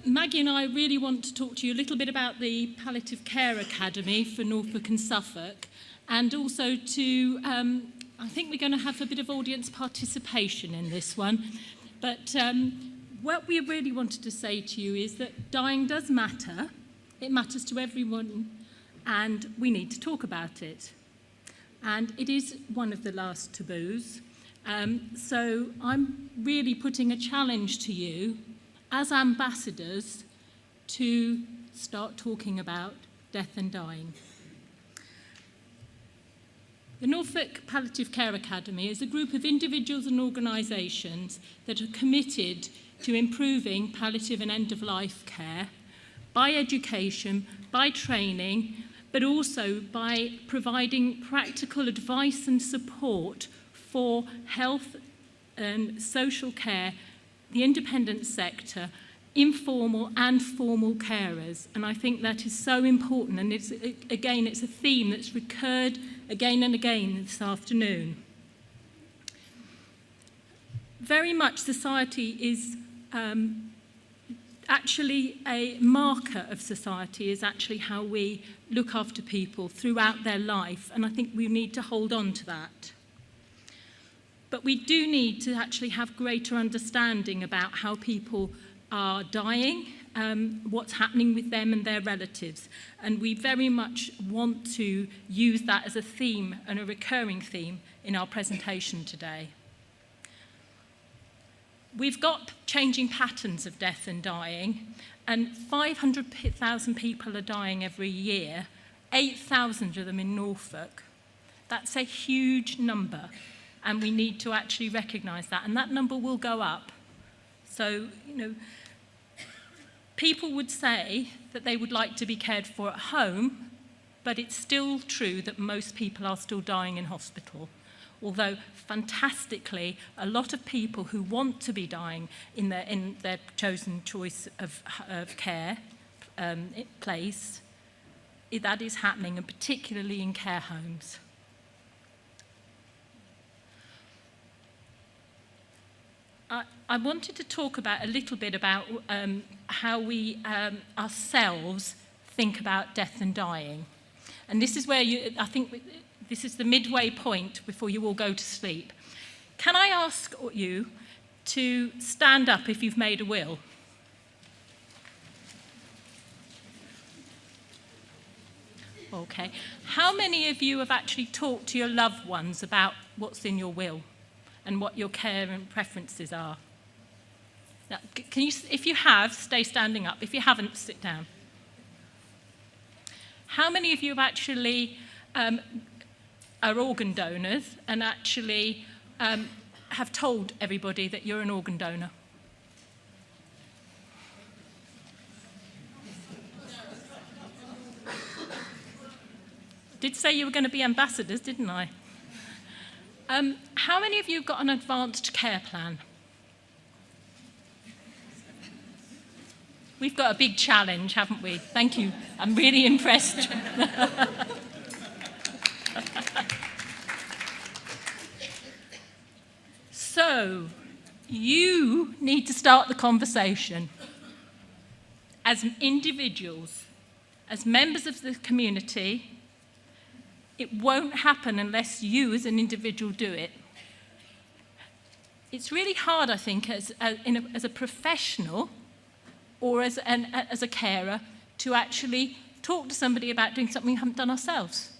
Maggie and I really want to talk to you a little bit about the Palliative Care Academy for Norfolk and Suffolk, and also to, I think we're going to have a bit of audience participation in this one, but what we really wanted to say to you is that dying does matter. It matters to everyone, and we need to talk about it. And it is one of the last taboos. So I'm really putting a challenge to you as ambassadors to start talking about death and dying. The Norfolk Palliative Care Academy is a group of individuals and organisations that are committed to improving palliative and end-of-life care by education, by training, but also by providing practical advice and support for health and social care, the independent sector, informal and formal carers. And I think that is so important. And it's a theme that's recurred again and again this afternoon. Very much society is actually a marker of society, is actually how we look after people throughout their life. And I think we need to hold on to that. But we do need to actually have greater understanding about how people are dying, what's happening with them and their relatives. And we very much want to use that as a theme and a recurring theme in our presentation today. We've got changing patterns of death and dying, and 500,000 people are dying every year, 8,000 of them in Norfolk. That's a huge number. And we need to actually recognise that. And that number will go up. So, people would say that they would like to be cared for at home, but it's still true that most people are still dying in hospital. Although, fantastically, a lot of people who want to be dying in their chosen choice of care place, that is happening, and particularly in care homes. I wanted to talk a little bit about how we ourselves think about death and dying. And this is where I think this is the midway point before you all go to sleep. Can I ask you to stand up if you've made a will? Okay. How many of you have actually talked to your loved ones about what's in your will and what your care and preferences are? Now, can you, if you have, stay standing up. If you haven't, sit down. How many of you have actually are organ donors and actually have told everybody that you're an organ donor? Did say you were going to be ambassadors, didn't I? How many of you have got an advanced care plan? We've got a big challenge, haven't we? Thank you. I'm really impressed. So, you need to start the conversation. As individuals, as members of the community, it won't happen unless you as an individual do it. It's really hard, I think, as a professional or as a carer to actually talk to somebody about doing something we haven't done ourselves.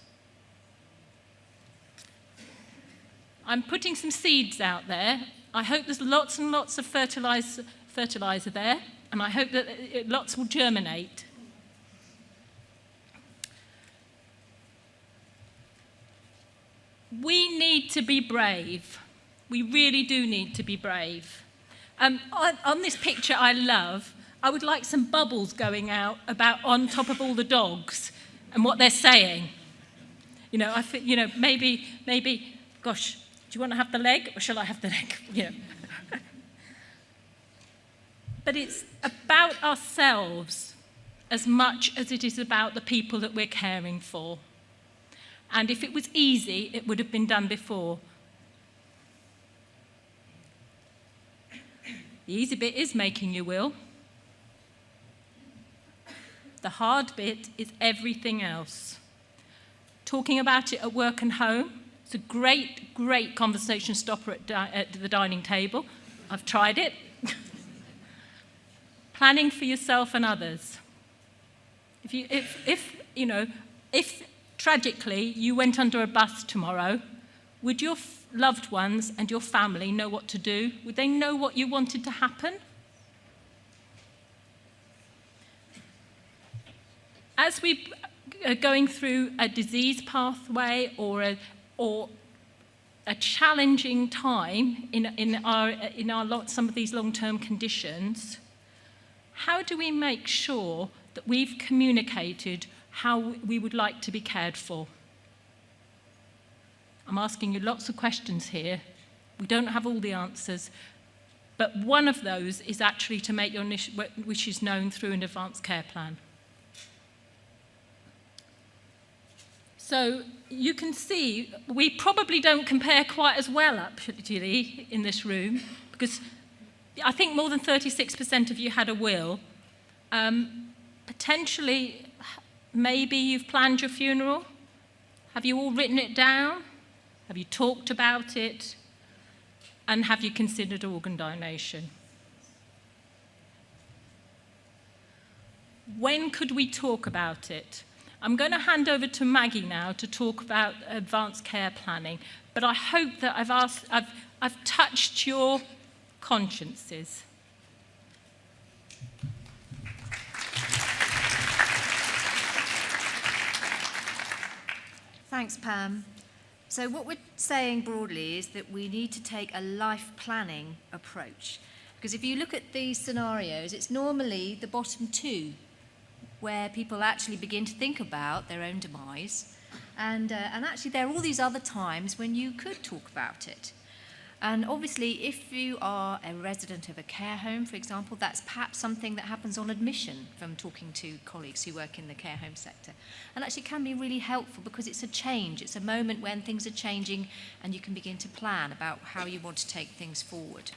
I'm putting some seeds out there. I hope there's lots and lots of fertilizer there, and I hope that lots will germinate. We need to be brave. We really do need to be brave. On this picture I love, I would like some bubbles going out about on top of all the dogs and what they're saying. Maybe, gosh, do you want to have the leg or shall I have the leg? But it's about ourselves as much as it is about the people that we're caring for. And if it was easy, it would have been done before. The easy bit is making your will. The hard bit is everything else. Talking about it at work and home. It's a great, great conversation stopper at the dining table. I've tried it. Planning for yourself and others. If tragically you went under a bus tomorrow, would your loved ones and your family know what to do? Would they know what you wanted to happen? As we are going through a disease pathway or a challenging time in some of these long-term conditions, how do we make sure that we've communicated how we would like to be cared for? I'm asking you lots of questions here. We don't have all the answers, but one of those is actually to make your wishes known through an advanced care plan. So you can see we probably don't compare quite as well actually in this room, because I think more than 36% of you had a will. Potentially, maybe you've planned your funeral. Have you all written it down? Have you talked about it? And have you considered organ donation? When could we talk about it? I'm going to hand over to Maggie now to talk about advanced care planning, but I hope that I've touched your consciences. Thanks, Pam. So what we're saying broadly is that we need to take a life planning approach. Because if you look at these scenarios, it's normally the bottom two where people actually begin to think about their own demise. And actually there are all these other times when you could talk about it. And obviously, if you are a resident of a care home, for example, that's perhaps something that happens on admission from talking to colleagues who work in the care home sector. And actually can be really helpful because it's a change. It's a moment when things are changing and you can begin to plan about how you want to take things forward.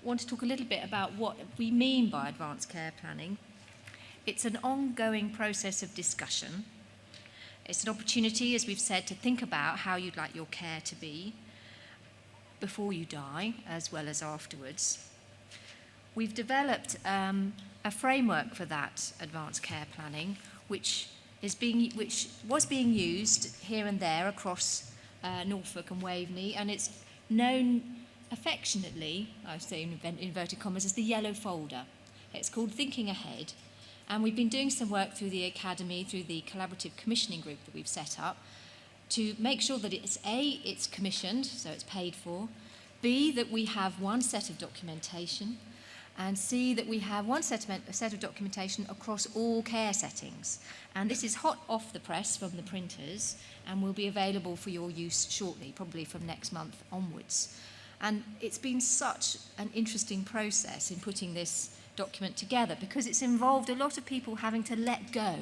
I want to talk a little bit about what we mean by advanced care planning. It's an ongoing process of discussion. It's an opportunity, as we've said, to think about how you'd like your care to be before you die, as well as afterwards. We've developed a framework for that advanced care planning, which was being used here and there across Norfolk and Waveney, and it's known affectionately, I say in inverted commas, as the yellow folder. It's called Thinking Ahead. And we've been doing some work through the Academy, through the collaborative commissioning group that we've set up, to make sure that it's commissioned, so it's paid for, B, that we have one set of documentation, and C, that we have one set of documentation across all care settings. And this is hot off the press from the printers and will be available for your use shortly, probably from next month onwards. And it's been such an interesting process in putting this document together because it's involved a lot of people having to let go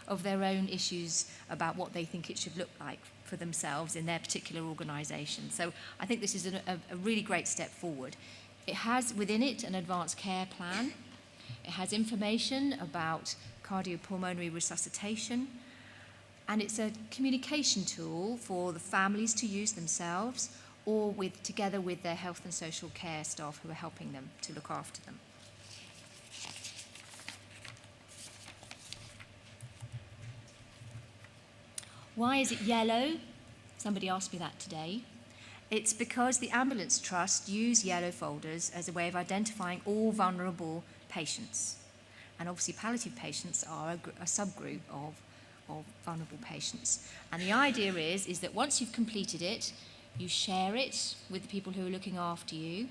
of their own issues about what they think it should look like for themselves in their particular organisation. So I think this is a really great step forward. It has within it an advanced care plan. It has information about cardiopulmonary resuscitation, and it's a communication tool for the families to use themselves or together with their health and social care staff who are helping them to look after them. Why is it yellow? Somebody asked me that today. It's because the Ambulance Trust use yellow folders as a way of identifying all vulnerable patients. And obviously palliative patients are a subgroup of vulnerable patients. And the idea is that once you've completed it, you share it with the people who are looking after you,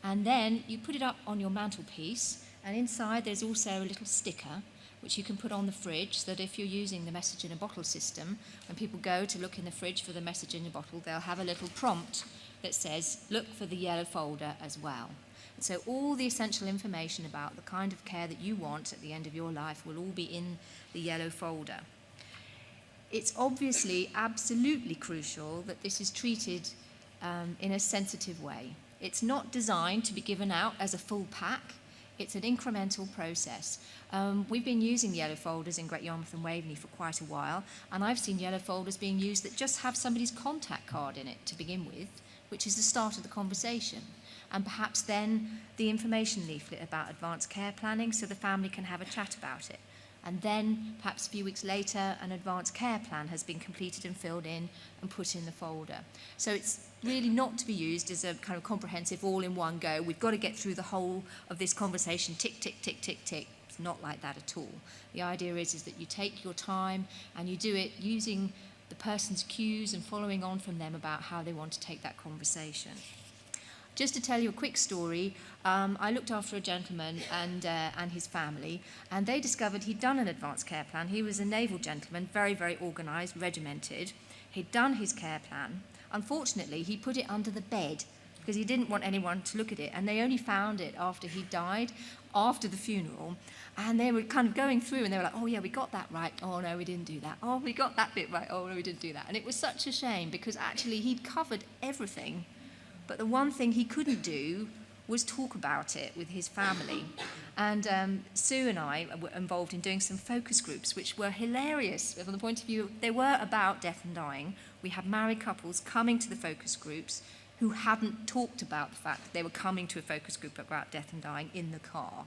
and then you put it up on your mantelpiece, and inside there's also a little sticker which you can put on the fridge so that if you're using the message in a bottle system, when people go to look in the fridge for the message in a bottle, they'll have a little prompt that says, look for the yellow folder as well. And so all the essential information about the kind of care that you want at the end of your life will all be in the yellow folder. It's obviously absolutely crucial that this is treated in a sensitive way. It's not designed to be given out as a full pack. It's an incremental process. We've been using yellow folders in Great Yarmouth and Waveney for quite a while, and I've seen yellow folders being used that just have somebody's contact card in it to begin with, which is the start of the conversation. And perhaps then the information leaflet about advanced care planning so the family can have a chat about it. And then perhaps a few weeks later, an advanced care plan has been completed and filled in and put in the folder. So it's really not to be used as a kind of comprehensive all-in-one go. We've got to get through the whole of this conversation, tick, tick, tick, tick, tick. It's not like that at all. The idea is that you take your time and you do it using the person's cues and following on from them about how they want to take that conversation. Just to tell you a quick story, I looked after a gentleman and his family, and they discovered he'd done an advanced care plan. He was a naval gentleman, very, very organised, regimented. He'd done his care plan. Unfortunately, he put it under the bed because he didn't want anyone to look at it, and they only found it after he died, after the funeral, and they were kind of going through and they were like, oh yeah, we got that right, oh no, we didn't do that, oh we got that bit right, oh no, we didn't do that. And it was such a shame because actually he'd covered everything, but the one thing he couldn't do was talk about it with his family. And Sue and I were involved in doing some focus groups, which were hilarious from the point of view, they were about death and dying. We had married couples coming to the focus groups who hadn't talked about the fact that they were coming to a focus group about death and dying in the car.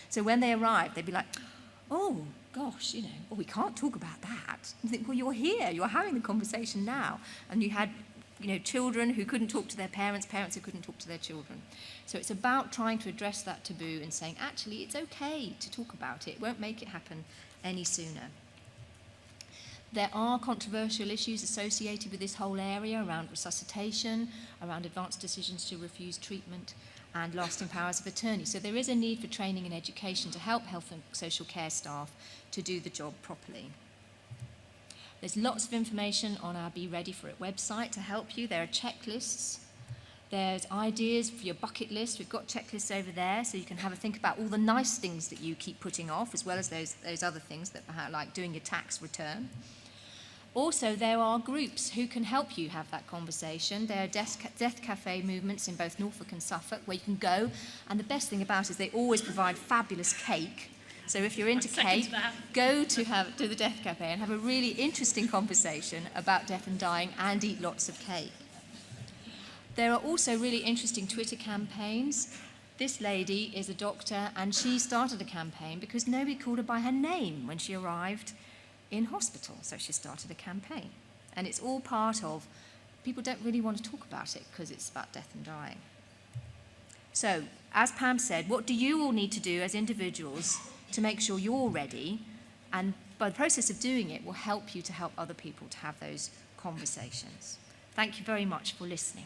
So when they arrived, they'd be like, oh gosh, we can't talk about that. And think, well, you're here, you're having the conversation now. And you had children who couldn't talk to their parents, parents who couldn't talk to their children. So it's about trying to address that taboo and saying, actually, it's okay to talk about it. It won't make it happen any sooner. There are controversial issues associated with this whole area around resuscitation, around advanced decisions to refuse treatment, and lasting powers of attorney. So there is a need for training and education to help health and social care staff to do the job properly. There's lots of information on our Be Ready For It website to help you. There are checklists. There's ideas for your bucket list. We've got checklists over there, so you can have a think about all the nice things that you keep putting off, as well as those other things that perhaps like doing your tax return. Also, there are groups who can help you have that conversation. There are death cafe movements in both Norfolk and Suffolk where you can go, and the best thing about it is they always provide fabulous cake. So if you're into cake, go to the Death Cafe and have a really interesting conversation about death and dying and eat lots of cake. There are also really interesting Twitter campaigns. This lady is a doctor and she started a campaign because nobody called her by her name when she arrived in hospital. So she started a campaign. And it's all part of, people don't really want to talk about it because it's about death and dying. So, as Pam said, what do you all need to do as individuals to make sure you're ready, and by the process of doing it will help you to help other people to have those conversations. Thank you very much for listening.